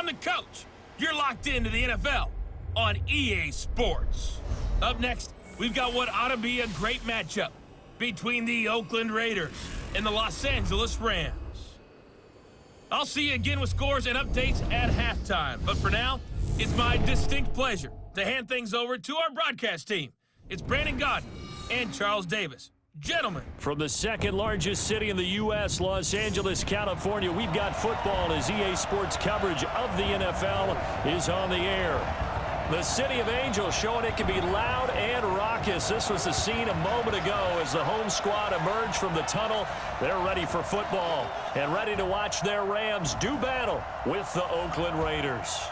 I'm the coach. You're locked into the NFL on EA Sports. Up next, we've got what ought to be a great matchup between the Oakland Raiders and the Los Angeles Rams. I'll see you again with scores and updates at halftime. But for now, it's my distinct pleasure to hand things over to our broadcast team. It's Brandon Godden and Charles Davis. Gentlemen. From the second largest city in the U.S., Los Angeles, California, we've got football as EA Sports coverage of the NFL is on the air. The City of Angels showing it can be loud and raucous. This was the scene a moment ago as the home squad emerged from the tunnel. They're ready for football and ready to watch their Rams do battle with the Oakland Raiders.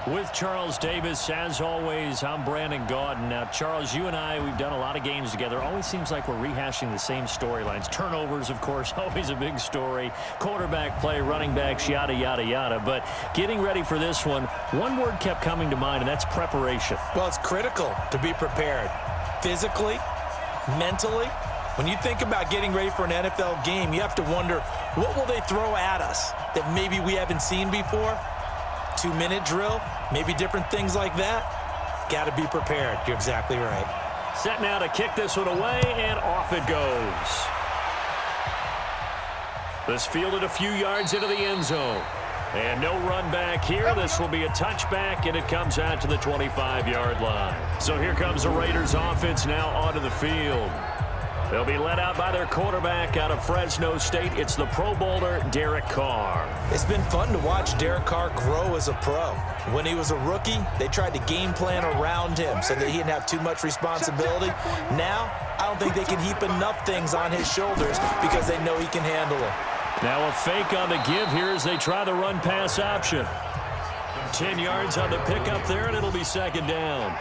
With Charles Davis, as always, I'm Brandon Gaudin. Now, Charles, you and I, we've done a lot of games together. Always seems like we're rehashing the same storylines. Turnovers, of course, always a big story. Quarterback play, running backs, yada, yada, yada. But getting ready for this one word kept coming to mind, and that's preparation. Well, it's critical to be prepared physically, mentally. When you think about getting ready for an NFL game, you have to wonder, what will they throw at us that maybe we haven't seen before? 2-minute drill, maybe different things like that. Got to be prepared. You're exactly right. Set now to kick this one away, and off it goes. This fielded a few yards into the end zone. And no run back here. This will be a touchback, and it comes out to the 25-yard line. So here comes the Raiders offense now onto the field. They'll be led out by their quarterback out of Fresno State. It's the Pro Bowler, Derek Carr. It's been fun to watch Derek Carr grow as a pro. When he was a rookie, they tried to game plan around him so that he didn't have too much responsibility. Now, I don't think they can heap enough things on his shoulders because they know he can handle them. Now a fake on the give here as they try the run-pass option. 10 yards on the pickup there, and it'll be second down.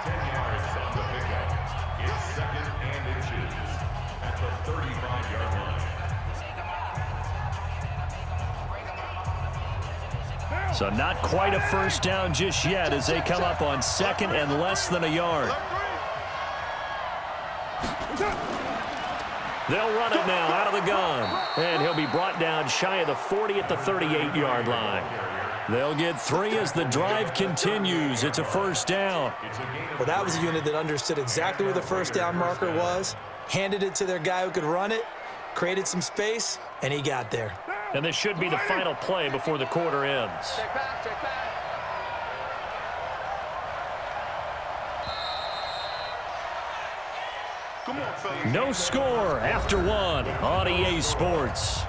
So not quite a first down just yet as they come up on second and less than a yard. They'll run it now out of the gun. And he'll be brought down shy of the 40 at the 38-yard line. They'll get 3 as the drive continues. It's a first down. Well, that was a unit that understood exactly where the first down marker was, handed it to their guy who could run it, created some space, and he got there. And this should be the final play before the quarter ends. No score after one on EA Sports.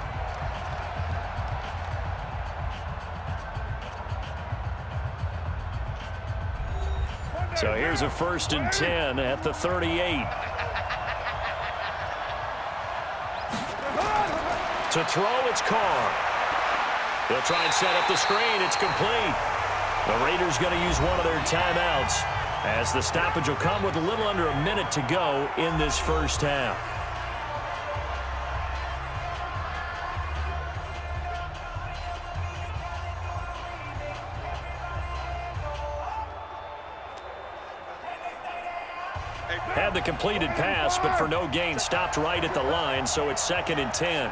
So here's a 1st and 10 at the 38. To throw, it's Carr. He'll try and set up the screen. It's complete. The Raiders going to use one of their timeouts as the stoppage will come with a little under a minute to go in this first half. Had the completed pass, but for no gain, stopped right at the line, so it's 2nd and 10.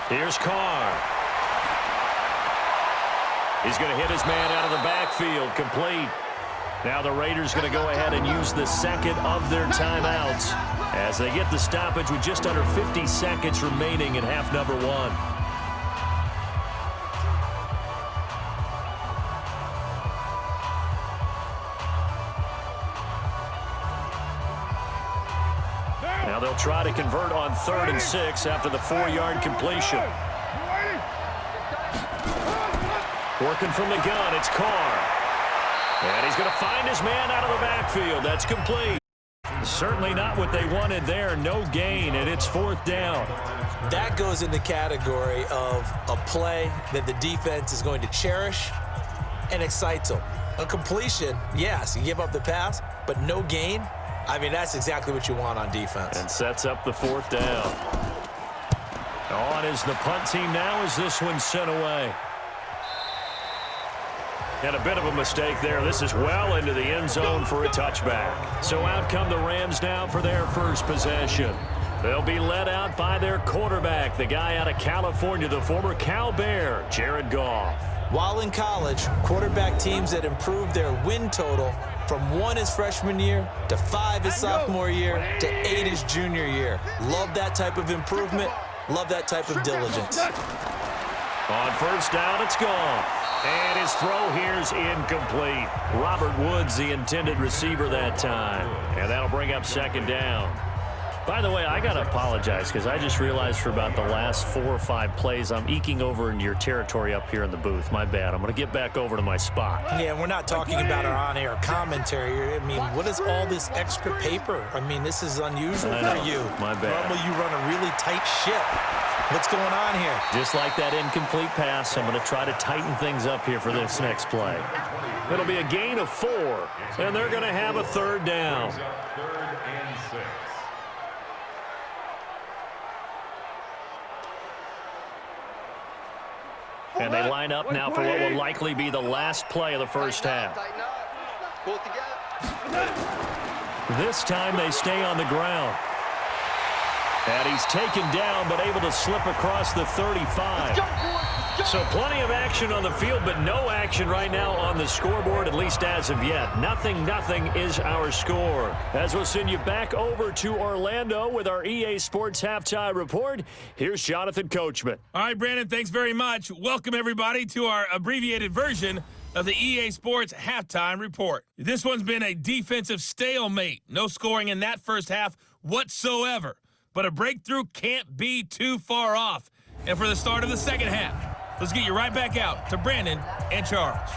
Here's Carr. He's going to hit his man out of the backfield, complete. Now the Raiders going to go ahead and use the second of their timeouts as they get the stoppage with just under 50 seconds remaining in half number 1. Now they'll try to convert on 3rd and 6 after the 4-yard completion. Working from the gun, it's Carr. And he's going to find his man out of the backfield. That's complete. Certainly not what they wanted there. No gain, and it's 4th down. That goes in the category of a play that the defense is going to cherish and excites them. A completion, yes, you give up the pass, but no gain. I mean, that's exactly what you want on defense. And sets up the 4th down. On is the punt team now as this one's sent away. And a bit of a mistake there. This is well into the end zone for a touchback. So out come the Rams now for their first possession. They'll be led out by their quarterback, the guy out of California, the former Cal Bear, Jared Goff. While in college, quarterback teams that improved their win total from 1 his freshman year to 5 his sophomore year to 8 his junior year. Love that type of improvement. Love that type of diligence. On first down, it's Goff. And his throw here's incomplete. Robert Woods, the intended receiver that time. And that'll bring up second down. By the way, I got to apologize because I just realized for about the last 4 or 5 plays, I'm eking over in your territory up here in the booth. My bad. I'm going to get back over to my spot. Yeah, we're not talking about our on-air commentary. I mean, what is all this extra paper? I mean, this is unusual for you. My bad. Normally you run a really tight ship. What's going on here? Just like that incomplete pass, I'm going to try to tighten things up here for this next play. It'll be a gain of 4, and they're going to have a third down. And they line up now for what will likely be the last play of the first half. This time they stay on the ground. And he's taken down, but able to slip across the 35. So plenty of action on the field, but no action right now on the scoreboard, at least as of yet. Nothing is our score. As we'll send you back over to Orlando with our EA Sports Halftime Report, here's Jonathan Coachman. All right, Brandon, thanks very much. Welcome, everybody, to our abbreviated version of the EA Sports Halftime Report. This one's been a defensive stalemate. No scoring in that first half whatsoever. But a breakthrough can't be too far off. And for the start of the second half, let's get you right back out to Brandon and Charles.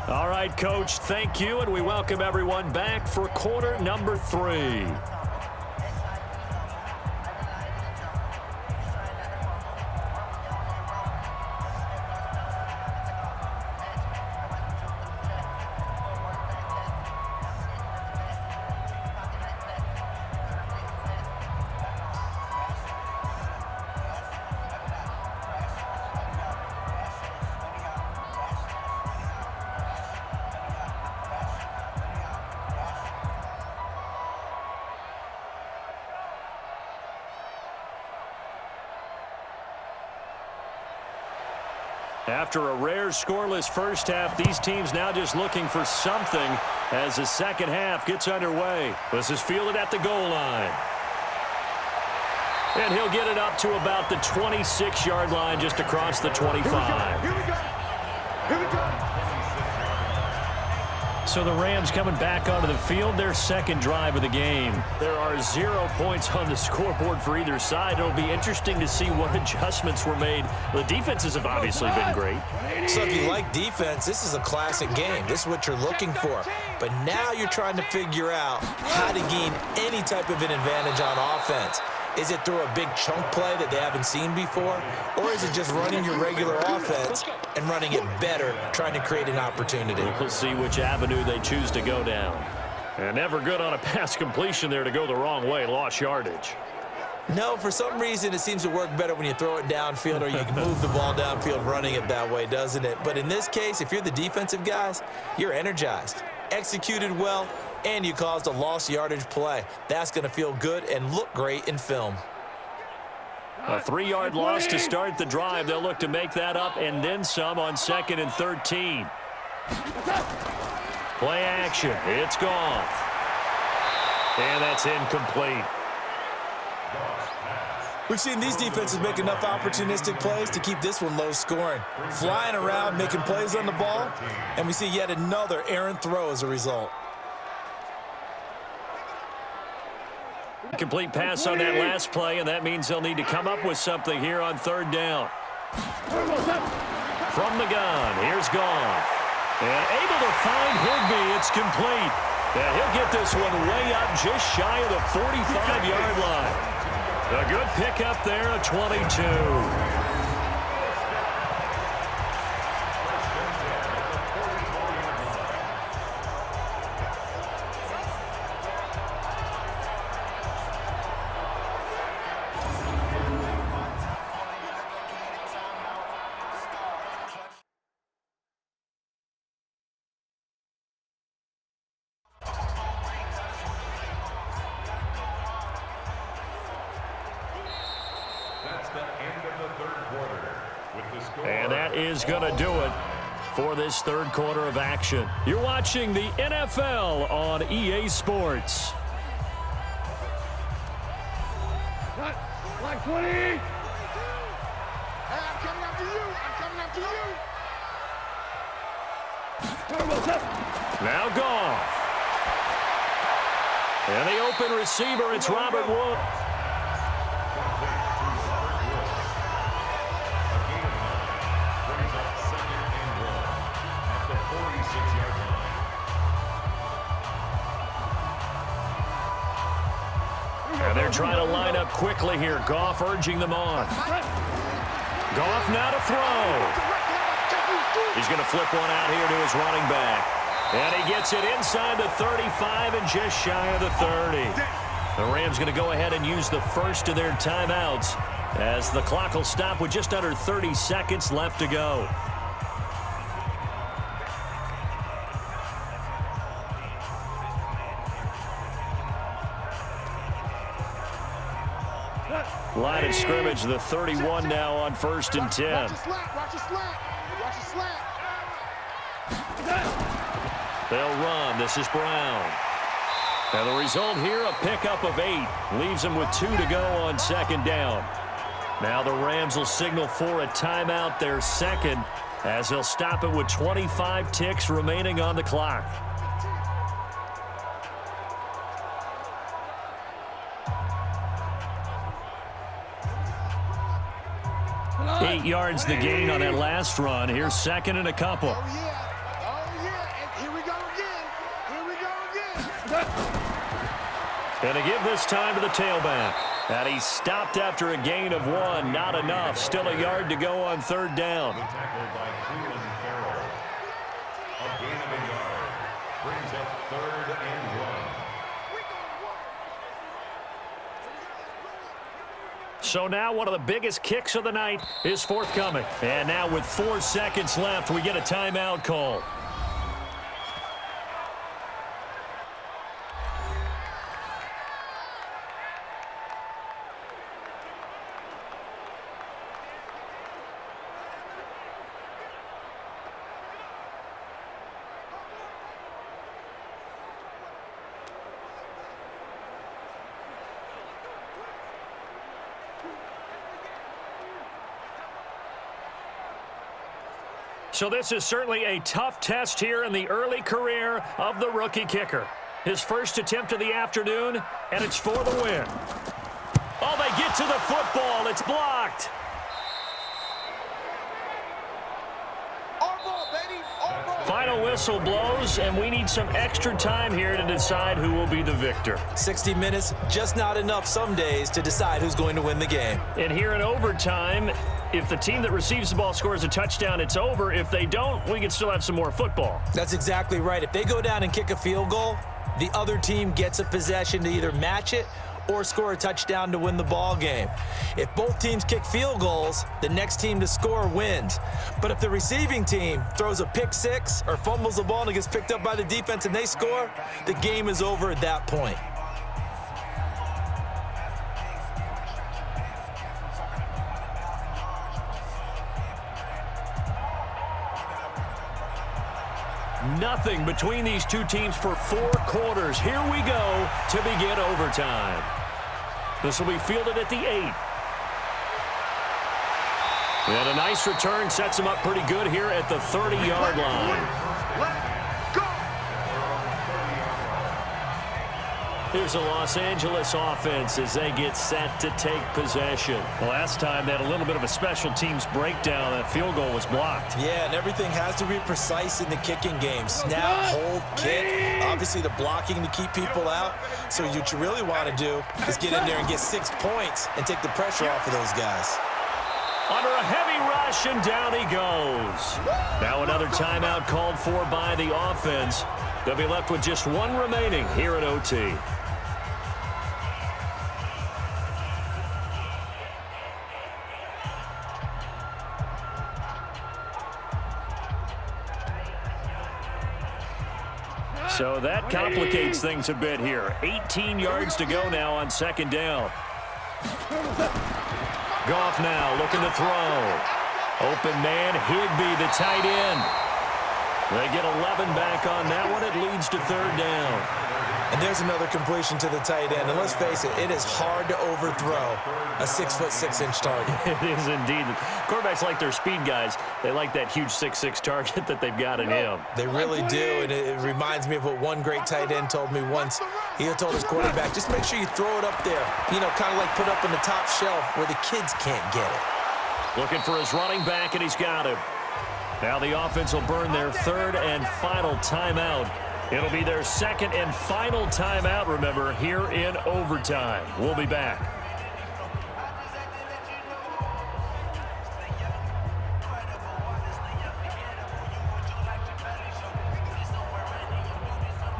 All right, Coach, thank you, and we welcome everyone back for quarter number 3. After a rare scoreless first half, these teams now just looking for something as the second half gets underway. This is fielded at the goal line. And he'll get it up to about the 26-yard line, just across the 25. Here we go. Here we go. So the Rams coming back onto the field, their second drive of the game. There are 0 points on the scoreboard for either side. It'll be interesting to see what adjustments were made. The defenses have obviously been great. So if you like defense, this is a classic game. This is what you're looking for. But now you're trying to figure out how to gain any type of an advantage on offense. Is it through a big chunk play that they haven't seen before? Or is it just running your regular offense and running it better, trying to create an opportunity? We'll see which avenue they choose to go down. And never good on a pass completion there to go the wrong way. Lost yardage. No, for some reason it seems to work better when you throw it downfield or you can move the ball downfield running it that way, doesn't it? But in this case, if you're the defensive guys, you're energized, executed well, and you caused a lost yardage play. That's going to feel good and look great in film. A 3-yard loss to start the drive. They'll look to make that up and then some on 2nd and 13. Play action. It's gone. And that's incomplete. We've seen these defenses make enough opportunistic plays to keep this one low scoring. Flying around, making plays on the ball, and we see yet another errant throw as a result. Complete pass on that last play, and that means they'll need to come up with something here on 3rd down. From the gun, here's Goff. And able to find Higbee. It's complete. And he'll get this one way up just shy of the 45-yard line. A good pickup there, a 22. is going to do it for this third quarter of action. You're watching the NFL on EA Sports. Like 20. Hey, I'm coming after you. I'm coming after you. Now Goff. And the open receiver, it's Robert Woods. And they're trying to line up quickly here. Goff urging them on. Goff now to throw. He's going to flip one out here to his running back. And he gets it inside the 35 and just shy of the 30. The Rams going to go ahead and use the first of their timeouts as the clock will stop with just under 30 seconds left to go. Line of scrimmage, the 31 now on 1st and 10. Watch your slant. Watch your slant. Watch your slant. They'll run. This is Brown. And the result here, a pickup of 8. Leaves them with 2 to go on 2nd down. Now the Rams will signal for a timeout, their second, as they'll stop it with 25 ticks remaining on the clock. 8 yards the gain on that last run. Here's 2nd and a couple. Oh, yeah. Oh, yeah. And here we go again. Here we go again. And to give this time to the tailback. And he stopped after a gain of 1. Not enough. Still a yard to go on 3rd down. Tackled by Cleveland Farrell. A gain of a yard. Brings up 3rd and 1. So now one of the biggest kicks of the night is forthcoming. And now with 4 seconds left, we get a timeout call. So this is certainly a tough test here in the early career of the rookie kicker. His first attempt of the afternoon, and it's for the win. Oh, they get to the football. It's blocked. Our ball, baby. Our ball. Final whistle blows, and we need some extra time here to decide who will be the victor. 60 minutes, just not enough some days to decide who's going to win the game. And here in overtime, if the team that receives the ball scores a touchdown, it's over. If they don't, we can still have some more football. That's exactly right. If they go down and kick a field goal, the other team gets a possession to either match it or score a touchdown to win the ball game. If both teams kick field goals, the next team to score wins. But if the receiving team throws a pick six or fumbles the ball and it gets picked up by the defense and they score, the game is over at that point. Nothing between these two teams for 4 quarters. Here we go to begin overtime. This will be fielded at the 8. And a nice return sets them up pretty good here at the 30-yard line. Here's the Los Angeles offense as they get set to take possession. Last time they had a little bit of a special teams breakdown. That field goal was blocked. Yeah, and everything has to be precise in the kicking game. Snap, hold, kick. Obviously the blocking to keep people out. So what you really want to do is get in there and get 6 points and take the pressure off of those guys. Under a heavy rush, and down he goes. Now another timeout called for by the offense. They'll be left with just 1 remaining here at OT. So that complicates things a bit here. 18 yards to go now on 2nd down. Goff now looking to throw. Open man, Higbee, the tight end. They get 11 back on that one. It leads to third down. And there's another completion to the tight end. And let's face it is hard to overthrow a 6'6" target. It is indeed. Quarterbacks like their speed guys. They like that huge 6'6" target that they've got in him. They really do, and it reminds me of what one great tight end told me once. He told his quarterback, just make sure you throw it up there, kind of like put up on the top shelf where the kids can't get it. Looking for his running back, and he's got him. Now the offense will burn their third and final timeout. It'll be their second and final timeout, remember, here in overtime. We'll be back.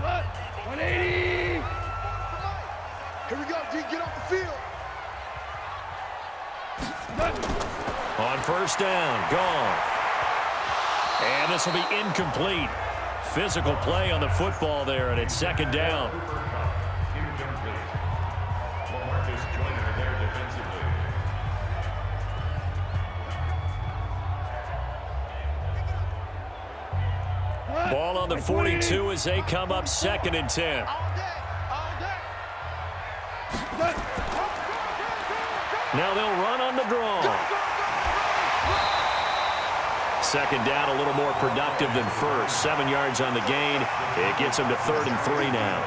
Cut. 180. Here we go, D. Get off the field. Cut. On first down, gone. And this will be incomplete. Physical play on the football there, and it's second down. Ball on the 42 as they come up second and 10. Now they'll run on the draw. Second down, a little more productive than first. 7 yards on the gain. It gets them to 3rd and 3 now.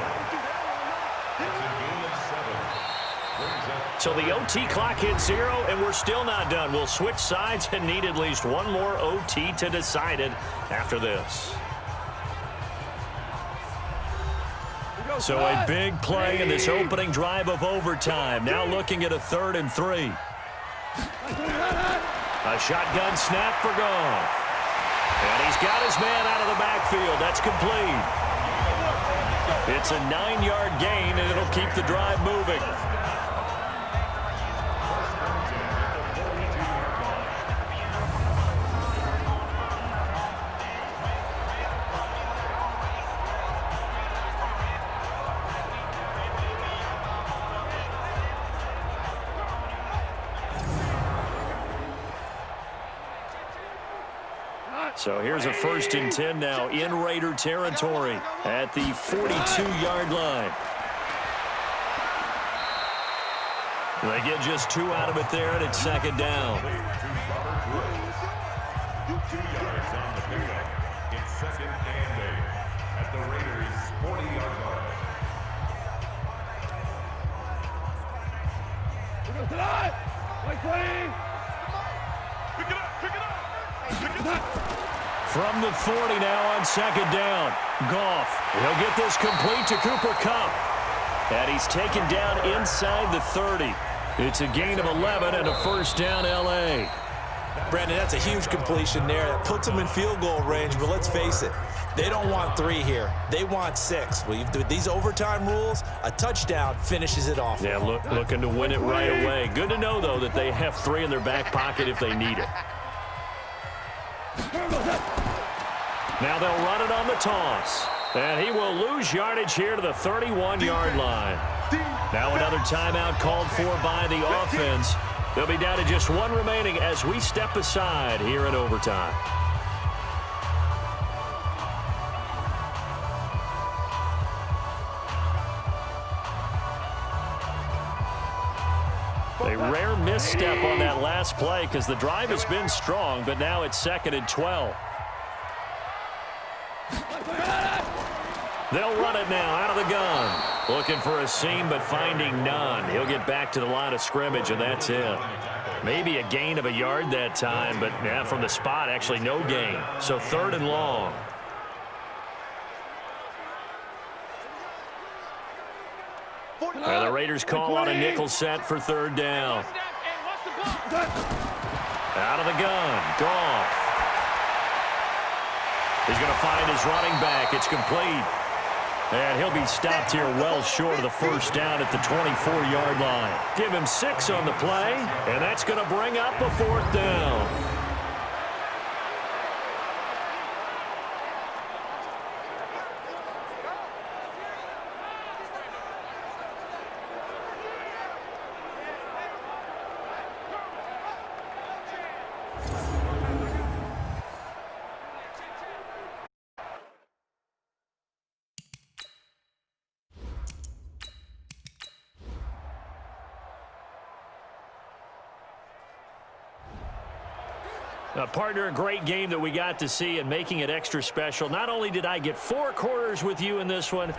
So the OT clock hits 0, and we're still not done. We'll switch sides and need at least one more OT to decide it after this. So a big play in this opening drive of overtime. Now looking at a 3rd and 3. A shotgun snap for Goff. And he's got his man out of the backfield. That's complete. It's a 9-yard gain, and it'll keep the drive moving. So here's a 1st and 10 now in Raider territory at the 42-yard line. They get just 2 out of it there, and it's second down. 2 yards on the pickup. It's second and 8 at the Raiders' 40-yard line. Pick it up, pick it up. Pick it up. From the 40 now on second down. Goff, he'll get this complete to Cooper Kupp. And he's taken down inside the 30. It's a gain of 11 and a first down L.A. Brandon, that's a huge completion there. That puts them in field goal range, but let's face it, they don't want 3 here. They want 6. With these overtime rules, a touchdown finishes it off. Yeah, looking to win it right away. Good to know, though, that they have 3 in their back pocket if they need it. Now they'll run it on the toss. And he will lose yardage here to the 31-yard line. Now another timeout called for by the offense. They'll be down to just 1 remaining as we step aside here in overtime. A rare misstep on that last play because the drive has been strong, but now it's 2nd and 12. They'll run it now out of the gun. Looking for a seam, but finding none. He'll get back to the line of scrimmage, and that's it. Maybe a gain of a yard that time, but yeah, from the spot, actually no gain. So 3rd and long. And the Raiders call out a nickel set for 3rd down. Out of the gun, Goff. He's going to find his running back. It's complete. And he'll be stopped here well short of the first down at the 24-yard line. Give him 6 on the play, and that's going to bring up a 4th down. Partner, a great game that we got to see and making it extra special. Not only did I get 4 quarters with you in this one,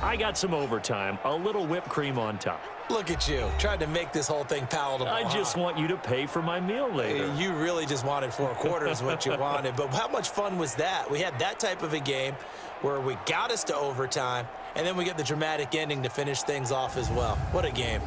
I got some overtime, a little whipped cream on top. Look at you, trying to make this whole thing palatable. I just want you to pay for my meal later. You really just wanted 4 quarters what you wanted. But how much fun was that? We had that type of a game where we got us to overtime, and then we get the dramatic ending to finish things off as well. What a game.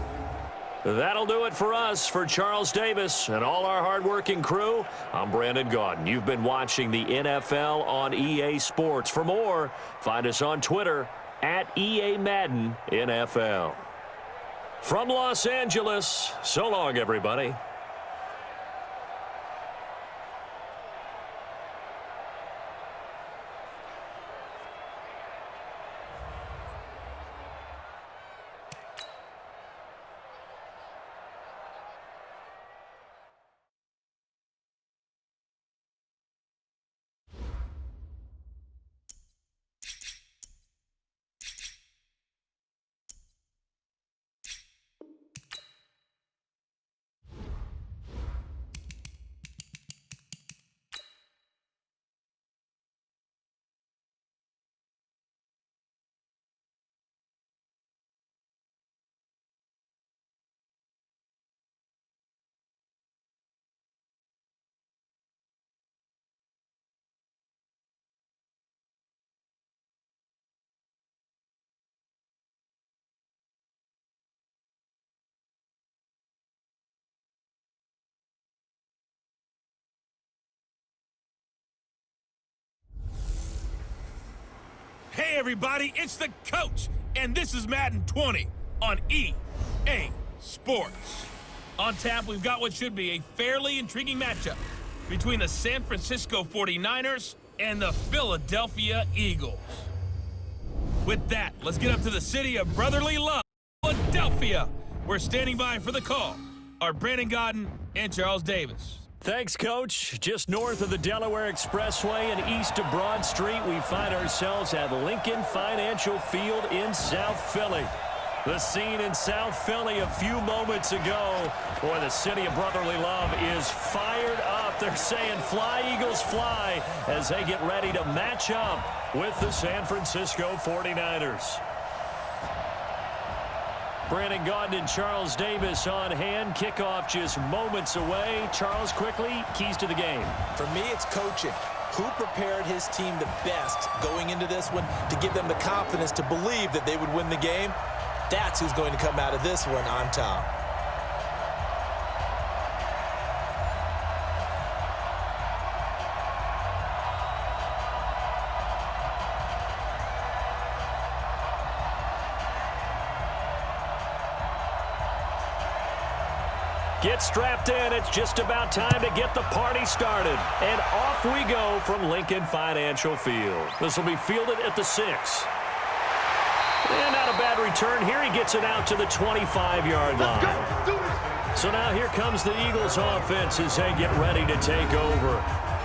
That'll do it for us. For Charles Davis and all our hardworking crew, I'm Brandon Gaudin. You've been watching the NFL on EA Sports. For more, find us on Twitter at EA Madden NFL. From Los Angeles, so long, everybody. Hey everybody, it's the coach, and this is Madden 20 on EA Sports. On tap, we've got what should be a fairly intriguing matchup between the San Francisco 49ers and the Philadelphia Eagles. With that, let's get up to the city of brotherly love, Philadelphia. We're standing by for the call. Our Brandon Gaudin and Charles Davis. Thanks, Coach. Just north of the Delaware Expressway and east of Broad Street, we find ourselves at Lincoln Financial Field in South Philly. The scene in South Philly a few moments ago. Boy, the city of brotherly love is fired up. They're saying, "Fly, Eagles, fly," as they get ready to match up with the San Francisco 49ers. Brandon Gaudin and Charles Davis on hand. Kickoff just moments away. Charles, quickly, keys to the game. For me, it's coaching. Who prepared his team the best going into this one to give them the confidence to believe that they would win the game? That's who's going to come out of this one on top. Get strapped in. It's just about time to get the party started. And off we go from Lincoln Financial Field. This will be fielded at the 6. And not a bad return here. He gets it out to the 25-yard line. So now here comes the Eagles offense as they get ready to take over.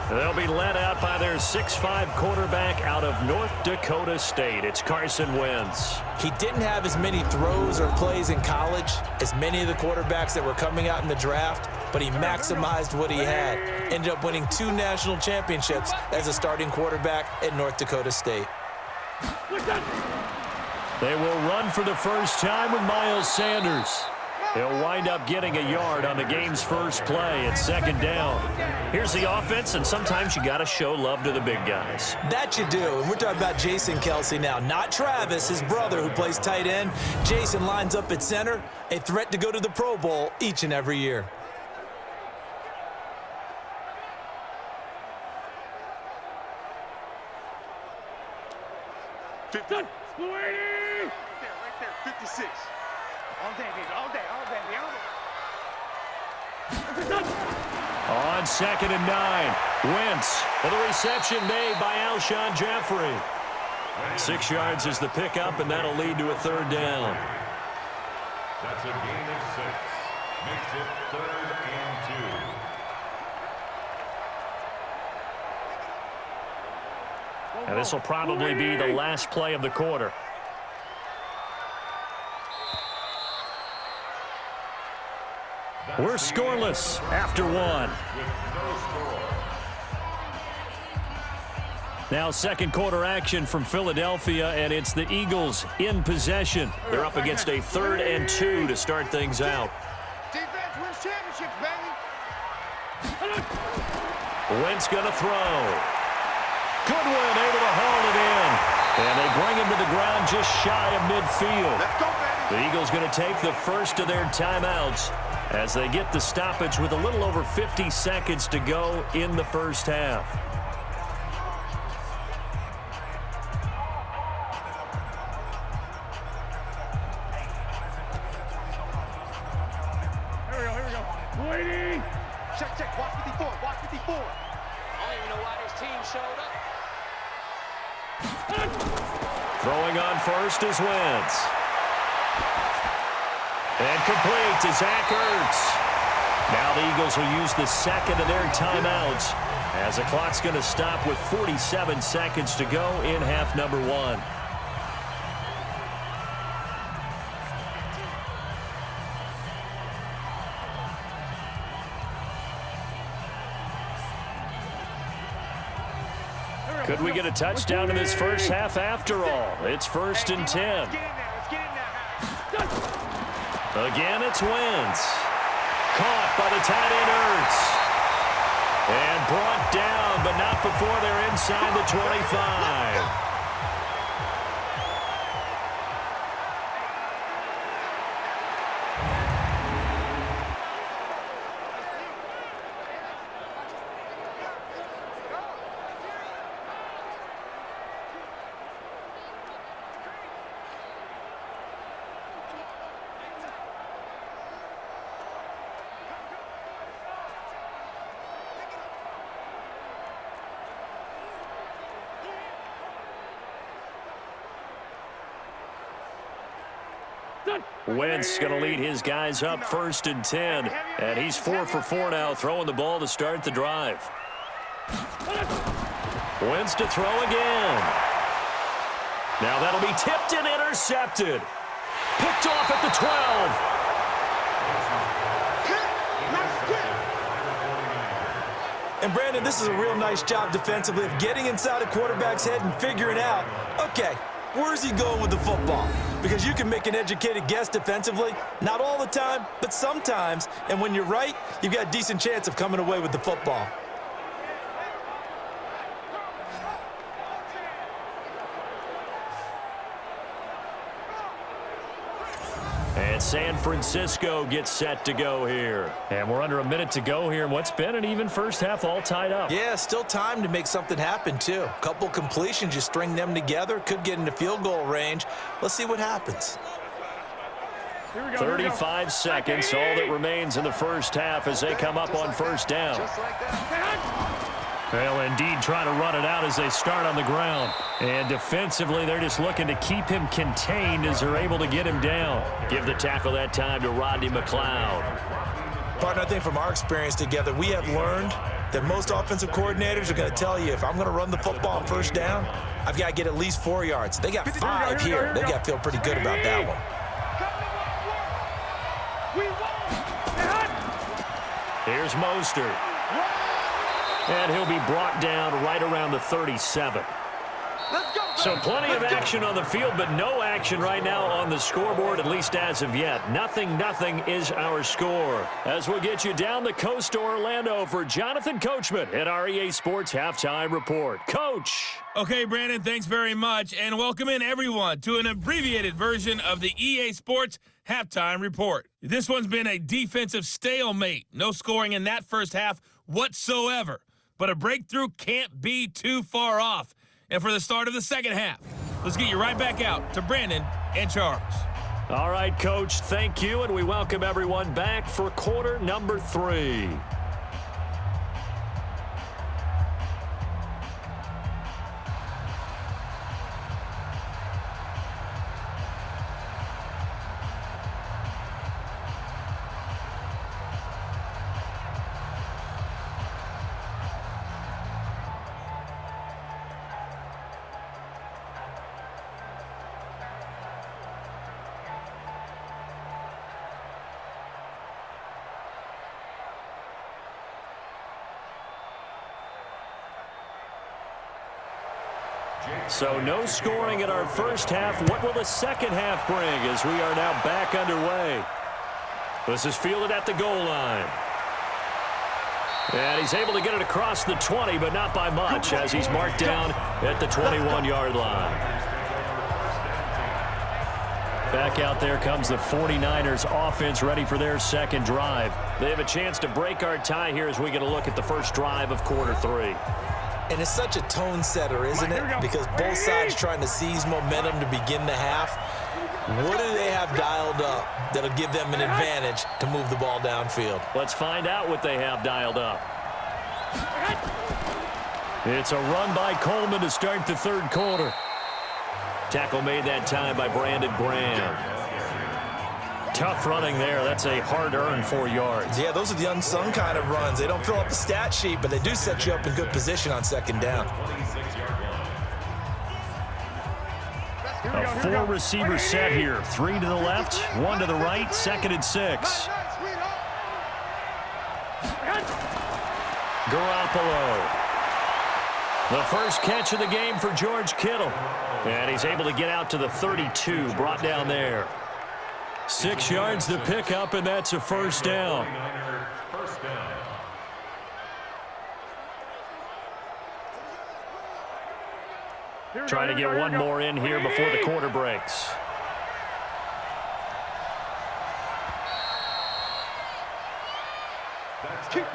They'll be led out by their 6'5" quarterback out of North Dakota State. It's Carson Wentz. He didn't have as many throws or plays in college as many of the quarterbacks that were coming out in the draft, but he maximized what he had. Ended up winning 2 national championships as a starting quarterback at North Dakota State. They will run for the first time with Miles Sanders. He'll wind up getting a yard on the game's first play at 2nd down. Here's the offense, and sometimes you got to show love to the big guys. That you do, and we're talking about Jason Kelsey now, not Travis, his brother who plays tight end. Jason lines up at center, a threat to go to the Pro Bowl each and every year. Right there, 56. All day, baby, all day, all day, all day. On 2nd and 9, Wentz, and the reception made by Alshon Jeffrey. 6 yards is the pickup, and that'll lead to a 3rd down. That's a gain of 6. Makes it 3rd and 2. And this will probably be the last play of the quarter. We're scoreless after 1. With no score. Now second quarter action from Philadelphia, and it's the Eagles in possession. They're up against a 3rd and 2 to start things out. Defense wins championships, baby. Wentz going to throw. Goodwin able to haul it in. And they bring him to the ground just shy of midfield. Let's go, baby. The Eagles going to take the first of their timeouts as they get the stoppage with a little over 50 seconds to go in the first half. Waiting. Check. Watch 54. Watch 54. I don't even know why this team showed up. Throwing on first is Wentz. And complete to Zach Ertz. Now the Eagles will use the second of their timeouts as the clock's going to stop with 47 seconds to go in half number 1. Could we get a touchdown in this first half after all? It's 1st and 10. Again, it's Wentz. Caught by the tight end Ertz. And brought down, but not before they're inside the 25. Wentz going to lead his guys up 1st and 10. And he's 4 for 4 now, throwing the ball to start the drive. Wentz to throw again. Now that'll be tipped and intercepted. Picked off at the 12. And Brandon, this is a real nice job defensively of getting inside a quarterback's head and figuring out, okay, where's he going with the football? Because you can make an educated guess defensively, not all the time, but sometimes. And when you're right, you've got a decent chance of coming away with the football. And San Francisco gets set to go here. And we're under a minute to go here in what's been an even first half, all tied up. Yeah, still time to make something happen, too. A couple completions, you string them together, could get into field goal range. Let's see what happens. 35 seconds, all that remains in the first half as they come up on first down. Just like that. Well, indeed, trying to run it out as they start on the ground. And defensively, they're just looking to keep him contained as they're able to get him down. Give the tackle that time to Rodney McLeod. Partner, I think from our experience together, we have learned that most offensive coordinators are going to tell you, if I'm going to run the football on first down, I've got to get at least 4 yards. They got 5 here. They got to feel pretty good about that one. Here's Mostert. And he'll be brought down right around the 37. So plenty of action on the field, but no action right now on the scoreboard, at least as of yet. 0-0 is our score. As we'll get you down the coast to Orlando for Jonathan Coachman at our EA Sports Halftime Report. Coach. Okay, Brandon, thanks very much, and welcome in everyone to an abbreviated version of the EA Sports Halftime Report. This one's been a defensive stalemate. No scoring in that first half whatsoever. But a breakthrough can't be too far off. And for the start of the second half, let's get you right back out to Brandon and Charles. All right, Coach, thank you, and we welcome everyone back for quarter number 3. So no scoring in our first half. What will the second half bring as we are now back underway? This is fielded at the goal line. And he's able to get it across the 20, but not by much as he's marked down at the 21-yard line. Back out there comes the 49ers offense ready for their second drive. They have a chance to break our tie here as we get a look at the first drive of quarter 3. And it's such a tone setter, isn't it? Because both sides trying to seize momentum to begin the half. What do they have dialed up that'll give them an advantage to move the ball downfield? Let's find out what they have dialed up. It's a run by Coleman to start the third quarter. Tackle made that time by Brandon Graham. Tough running there. That's a hard-earned 4 yards. Yeah, those are the unsung kind of runs. They don't fill up the stat sheet, but they do set you up in good position on second down. A 4-receiver set here. 3 to the left, 1 to the right, 2nd and 6. Garoppolo. The first catch of the game for George Kittle. And he's able to get out to the 32, brought down there. 6 yards to pick up, and that's a first down. Trying to get one more in here before the quarter breaks.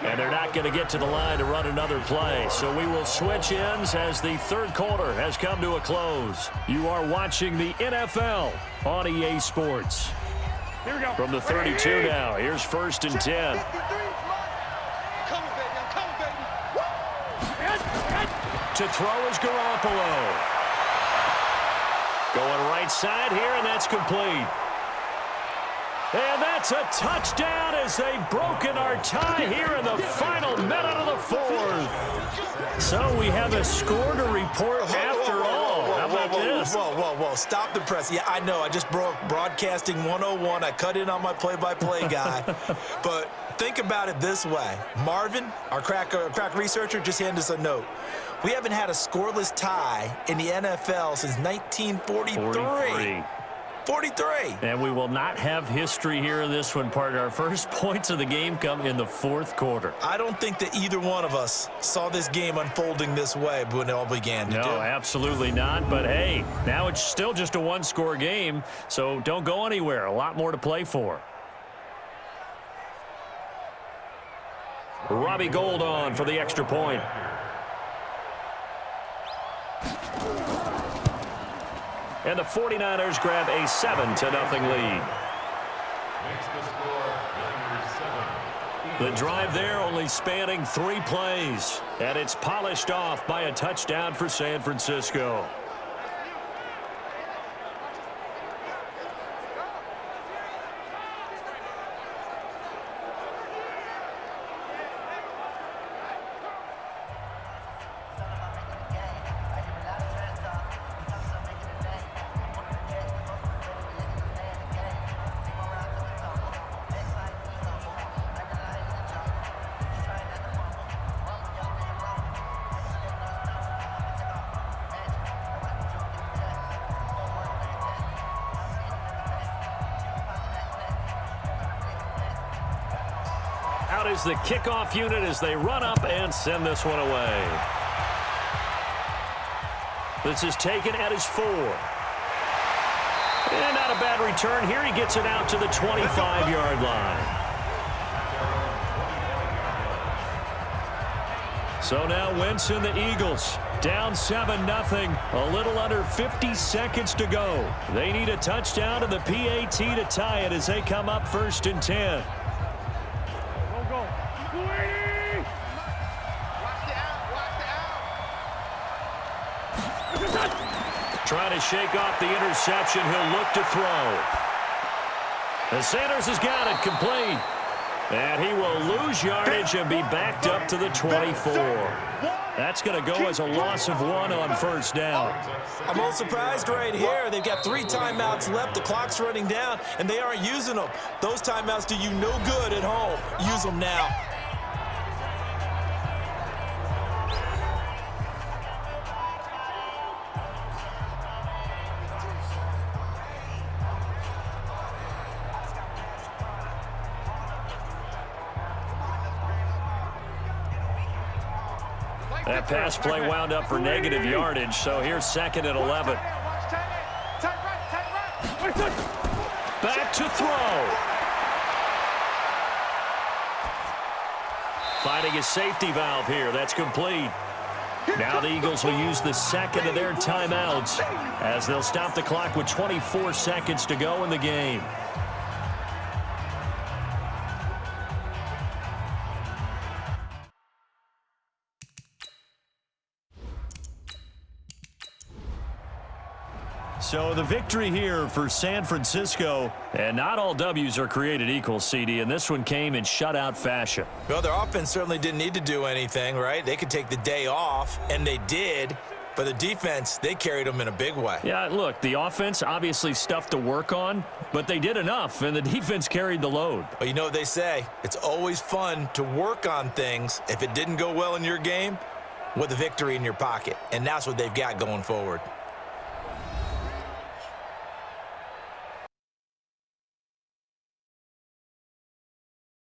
And they're not going to get to the line to run another play. So we will switch ends as the third quarter has come to a close. You are watching the NFL on EA Sports. From the 32 now, here's 1st and 10. To throw is Garoppolo. Going right side here, and that's complete. And that's a touchdown as they've broken our tie here in the final minute of the 4th. So we have a score to report after all. How about this? Whoa. Stop the press. Yeah, I know. I just broke broadcasting 101. I cut in on my play-by-play guy. But think about it this way. Marvin, our crack researcher, just handed us a note. We haven't had a scoreless tie in the NFL since 1943. 43. And we will not have history here in this one, partner. Our first points of the game come in the 4th quarter. I don't think that either one of us saw this game unfolding this way when it all began. No, absolutely not. But, hey, now it's still just a one-score game, so don't go anywhere. A lot more to play for. Robbie Gould on for the extra point. And the 49ers grab a 7-0 lead. The drive there only spanning 3 plays. And it's polished off by a touchdown for San Francisco. Out is the kickoff unit as they run up and send this one away. This is taken at his 4. And not a bad return here. He gets it out to the 25-yard line. So now Wentz and the Eagles down 7-0. A little under 50 seconds to go. They need a touchdown and the PAT to tie it as they come up 1st and 10. Trying to shake off the interception. He'll look to throw. And Sanders has got it complete. And he will lose yardage and be backed up to the 24. That's going to go as a loss of 1 on 1st down. I'm a little surprised right here. They've got 3 timeouts left. The clock's running down, and they aren't using them. Those timeouts do you no good at home. Use them now. That pass play wound up for negative yardage, so here's 2nd and 11. Back to throw. Finding a safety valve here. That's complete. Now the Eagles will use the 2nd of their timeouts as they'll stop the clock with 24 seconds to go in the game. So the victory here for San Francisco. And not all W's are created equal, CD, and this one came in shutout fashion. Well, their offense certainly didn't need to do anything, right? They could take the day off, and they did. But the defense, they carried them in a big way. Yeah, look, the offense, obviously stuff to work on, but they did enough, and the defense carried the load. But you know what they say? It's always fun to work on things if it didn't go well in your game with a victory in your pocket, and that's what they've got going forward.